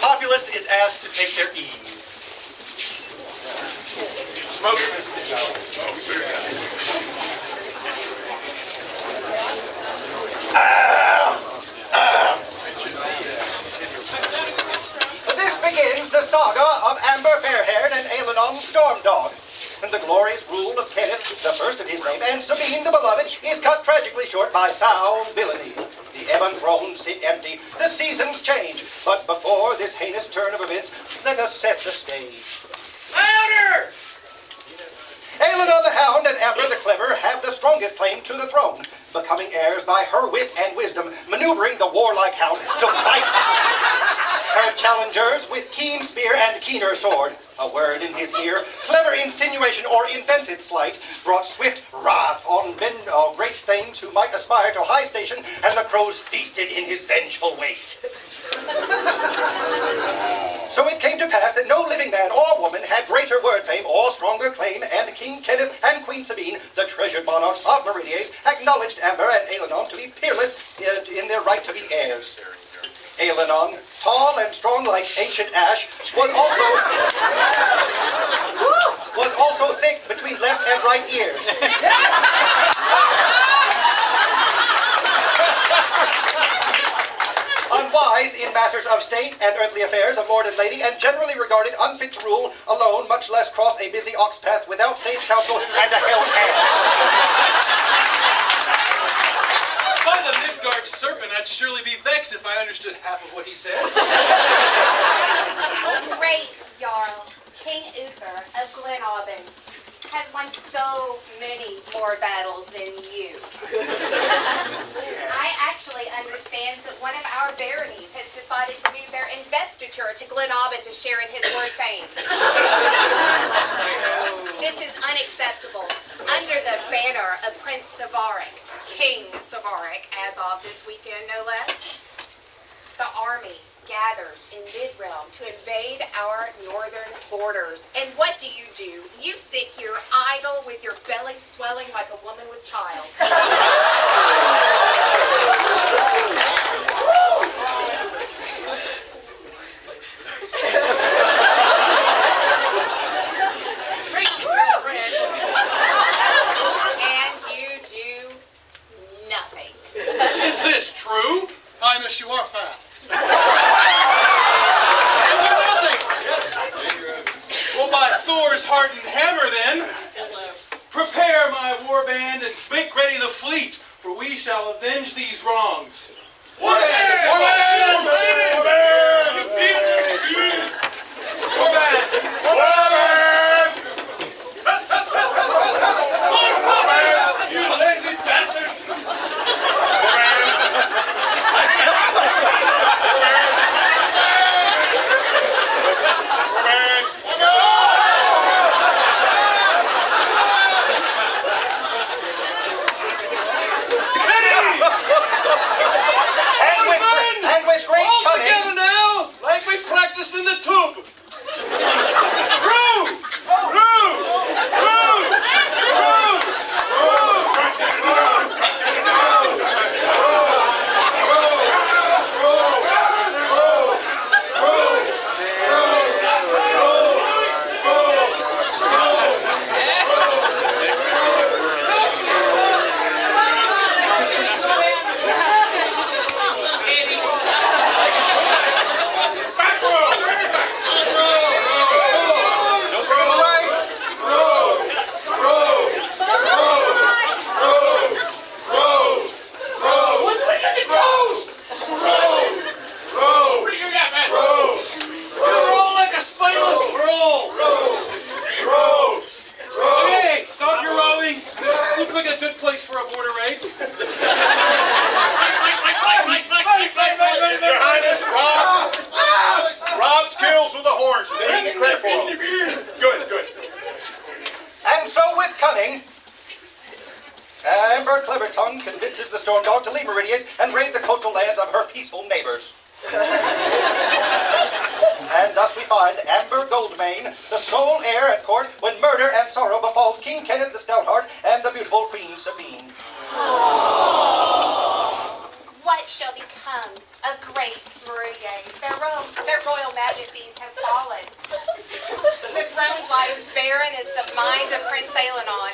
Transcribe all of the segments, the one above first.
populace is asked to take their ease. Smoke this thing out. This begins the saga of Amber Fairhaired and Ailgheanan Stormdog. And the glorious rule of Kenneth, the first of his name, and Sabine the beloved, is cut tragically short by foul villainy. The ebon thrones sit empty, the seasons change. But before this heinous turn of events, let us set the stage. Louder! Ailgheanan the Hound and Amber the Clever have the strongest claim to the throne, becoming heirs by her wit and wisdom, maneuvering the warlike hound to bite her challengers with keen spear and keener sword. A word in his ear, clever insinuation or invented sleight, brought swift wrath on great thanes who might aspire to high station, and the crows feasted in his vengeful wake. So it came to pass that no living man or woman had greater word fame or stronger claim, and King Kenneth and Queen Sabine, the treasured monarchs of Meridies, acknowledged Amber and Ailgheanan to be peerless in their right to be heirs. Ailgheanan, tall and strong like ancient ash, was also thick between left and right ears. Unwise in matters of state and earthly affairs of lord and lady, and generally regarded unfit to rule alone, much less cross a busy ox path without sage counsel and a held hand. By the Midgard serpent, I'd surely be vexed if I understood half of what he said. Great Jarl, King Uther of Glenavon, has won so many more battles than you. I actually understand that one of our baronies has decided to move their investiture to Glenavon to share in his word fame. This is unacceptable. Under the banner of Prince Savaric, King Savaric, as of this weekend no less, the army gathers in Mid-Realm to invade our northern borders. And what do? You sit here idle with your belly swelling like a woman with child. And you do nothing. Is this true? Highness, you are fat. Well, by Thor's hardened hammer, then, prepare my warband and make ready the fleet, for we shall avenge these wrongs. You lazy bastards! In the tube! Room! Amber Clevertongue convinces the storm dog to leave Meridies and raid the coastal lands of her peaceful neighbors. And thus we find Amber Goldmane, the sole heir at court, when murder and sorrow befalls King Kenneth the Stoutheart and the beautiful Queen Sabine. what shall become of great Meridies? Their royal majesties have fallen. The throne lies barren as the mind of Prince Ailgheanan.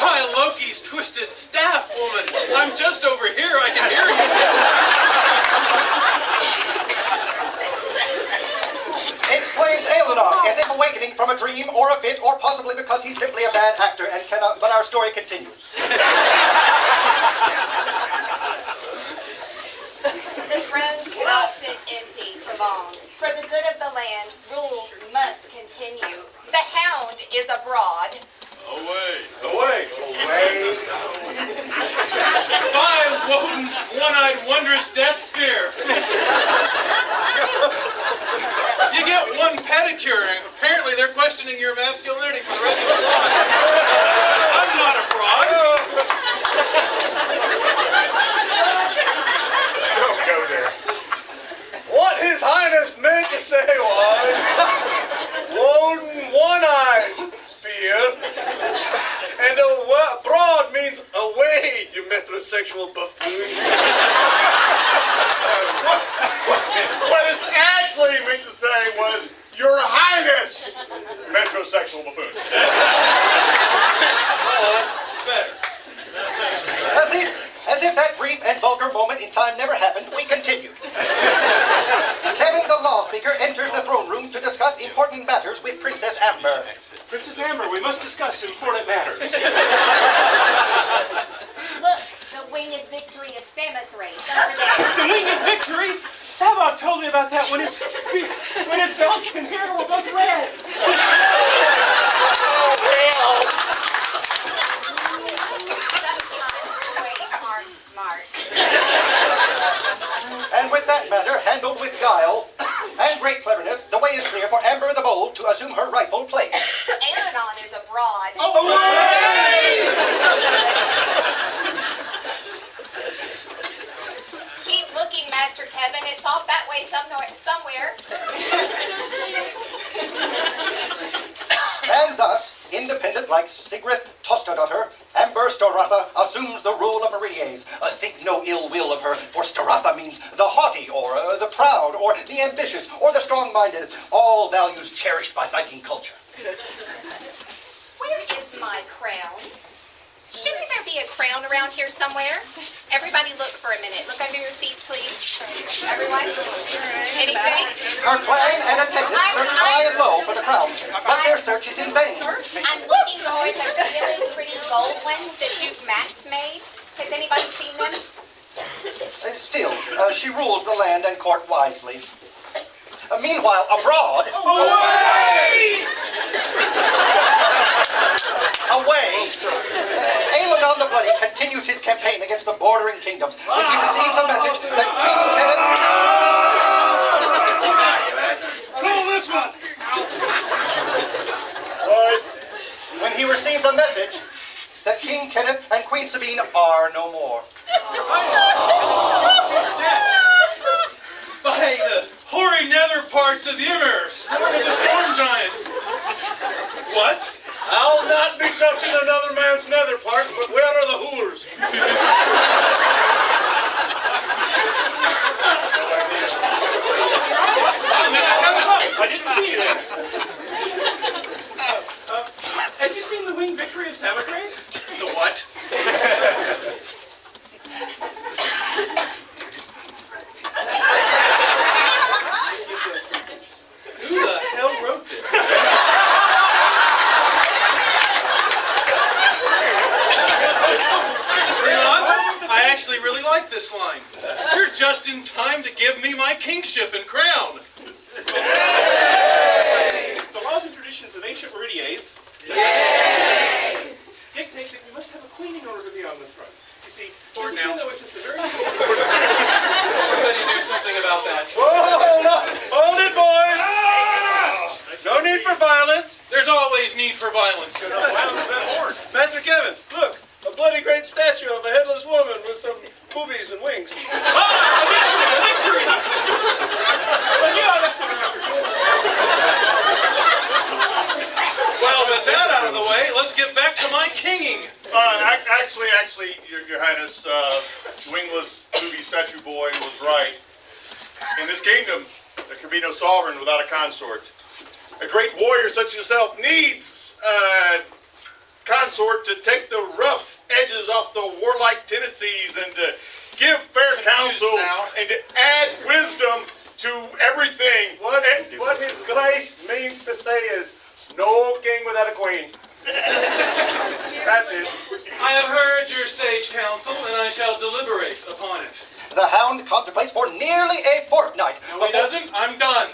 Why, Loki's twisted staff, woman. I'm just over here. I can hear you. Exclaims Ailgheanan, as if awakening from a dream or a fit, or possibly because he's simply a bad actor and cannot. But our story continues. The thrones cannot sit empty for long. For the good of the land, rule must continue. The hound is abroad. Away. Away. By Woden's one-eyed wondrous death spear. You get one pedicure, and apparently they're questioning your masculinity for the rest of your life. I'm not a fraud. Don't go there. What His Highness meant to say was, Woden one-eyed spear, and abroad means away, you metrosexual buffoon. What it actually meant to say was, Your Highness, metrosexual buffoon. Better. As if that brief and vulgar moment in time never happened, we continue. Kevin, the law speaker, enters the throne room to discuss important matters with Princess Amber. Princess Amber, we must discuss important matters. Look, the winged victory of Samothrace over there. The winged victory? Savok told me about that when his belt and hair were both red. Sometimes boys aren't smart. And with that matter handled with guile and great cleverness, the way is clear for Amber the Bold to assume her rightful place. Ailgheanan is abroad. Keep looking, Master Kevin. It's off that way somewhere. And thus, independent like Sigrid Tostadotter, Amber Storatha assumes the rule of Meridies. Think no ill will of her, for Storatha means the haughty, or the proud, or the ambitious, or the strong-minded, all values cherished by Viking culture. Where is my crown? Shouldn't there be a crown around here somewhere? Everybody look for a minute. Look under your seats, please. Everyone? Anything? Her clan and attendants search high and low for the crown, but their search is in vain. I'm looking for the really pretty gold ones that Duke Max made. Has anybody seen them? Still, she rules the land and court wisely. Meanwhile, abroad... Away! Ailgheanan the Bloody continues his campaign against the bordering kingdoms when he receives a message that King Kenneth... Pull this one! When he receives a message that King Kenneth and Queen Sabine are no more. By the hoary nether parts of Ymmers, with the storm giants. What? I'll not be touching another man's nether parts, but where are the whores? I didn't see you there. Have you seen the winged victory of Samothrace? The what? Who the hell wrote this? I actually really like this line. You're just in time to give me my kingship and crown. The laws and traditions of ancient Meridies dictate that you must have a queen in order to be on the throne. You see, this now. was just a very Everybody do something about that. Hold on! Hold it, boys! No need for violence. There's always need for violence. Master Kevin, look! A bloody great statue of a headless woman with some boobies and wings. a victory! Well, with that out of the way, let's get back to my kinging. Actually, Your Highness, wingless movie statue boy was right. In this kingdom, there can be no sovereign without a consort. A great warrior such as yourself needs a consort to take the rough edges off the warlike tendencies and to give fair counsel and to add wisdom to everything. What His Grace means to say is, no king without a queen. That's it. I have heard your sage counsel, and I shall deliberate upon it. The hound contemplates for nearly a fortnight. No, he doesn't. I'm done.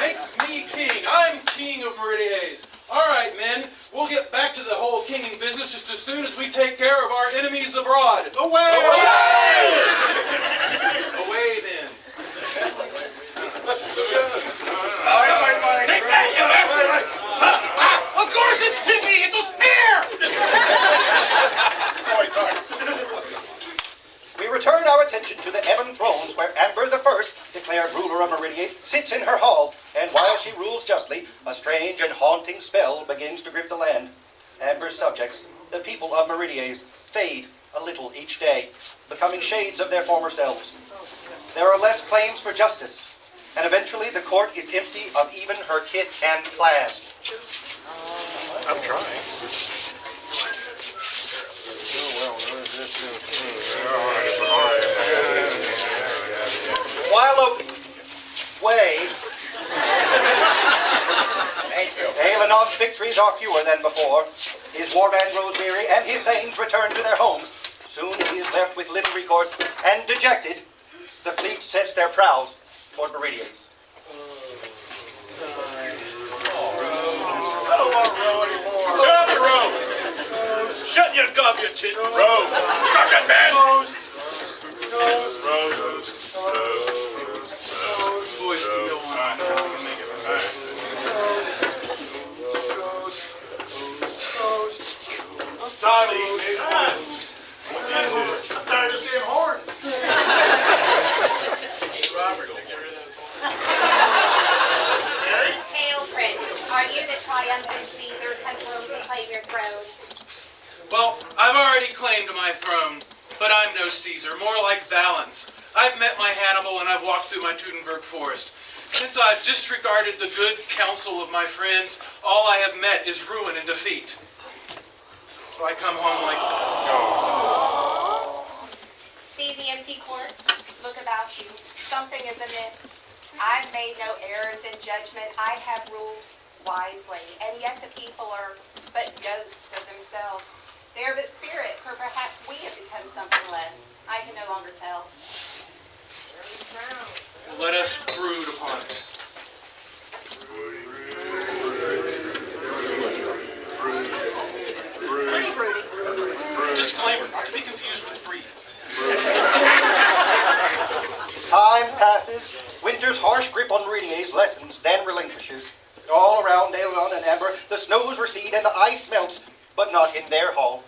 Make me king. I'm king of Meridies. All right, men. We'll get back to the whole kinging business just as soon as we take care of our enemies abroad. Away! Away then. Take that, you bastard! Of course it's Tippy! It's a spear! Oh, sorry. We return our attention to the Ebon Thrones, where Amber the First, declared ruler of Meridies, sits in her hall, and while she rules justly, a strange and haunting spell begins to grip the land. Amber's subjects, the people of Meridies, fade a little each day, becoming shades of their former selves. There are less claims for justice, and eventually the court is empty of even her kith and class. I'm trying. While away, Ailgheanan's victories are fewer than before. His warband grows weary, and his thanes return to their homes. Soon he is left with little recourse, and dejected, the fleet sets their prows toward Meridies. I don't want to row anymore. Shut up, you row! Shut your gob, you tit! Row! Stop that man! Boys, keep going. Stop it! I'm tired of this damn horn. Hey, Robert, get rid of those horns. Hail, Prince. Are you the triumphant Caesar come home to claim your throne? Well, I've already claimed my throne, but I'm no Caesar, more like Valens. I've met my Hannibal and I've walked through my Teutoburg forest. Since I've disregarded the good counsel of my friends, all I have met is ruin and defeat. So I come home like this. See the empty court? Look about you. Something is amiss. I've made no errors in judgment. I have ruled wisely, and yet the people are but ghosts of themselves. They're but spirits, or perhaps we have become something less. I can no longer tell. Let us brood upon it. Pretty broody. Disclaimer, not to be confused with breed. Time passes. Winter's harsh grip on Meridies lessens, then relinquishes. All around Ailgheanan and Amber, the snows recede and the ice melts, but not in their hall.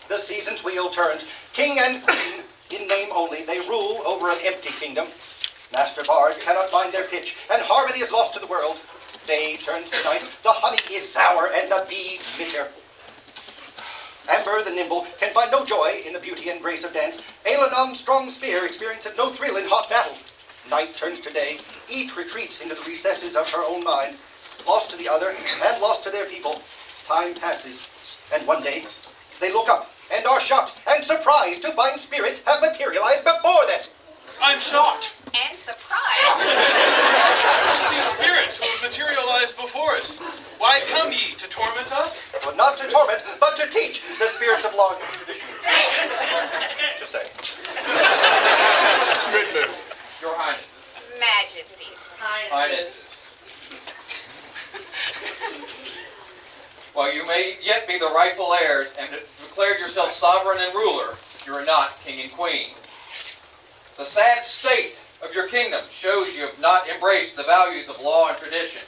The season's wheel turns. King and queen, in name only, they rule over an empty kingdom. Master bards cannot find their pitch, and harmony is lost to the world. Day turns to night, the honey is sour, and the bee bitter. Amber the nimble can find no joy in the beauty and grace of dance. Ailgheanan's strong spear experiences no thrill in hot battle. Night turns to day, each retreats into the recesses of her own mind, lost to the other and lost to their people. Time passes, and one day they look up and are shocked and surprised to find spirits have materialized before them. I'm shocked. And surprised. See spirits who have materialized before us. Why come ye, to torment us? But not to torment, but to teach the spirits of long tradition. Just saying. Good move. Your Highnesses. Majesties. Highnesses. While you may yet be the rightful heirs and declared yourself sovereign and ruler, you are not king and queen. The sad state of your kingdom shows you have not embraced the values of law and tradition.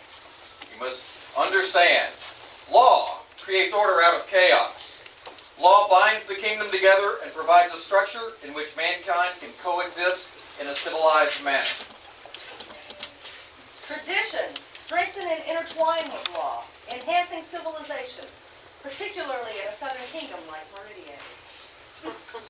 You must understand, law creates order out of chaos. Law binds the kingdom together and provides a structure in which mankind can coexist in a civilized manner. Traditions Strengthen and intertwine with law, enhancing civilization, particularly in a southern kingdom like Meridies.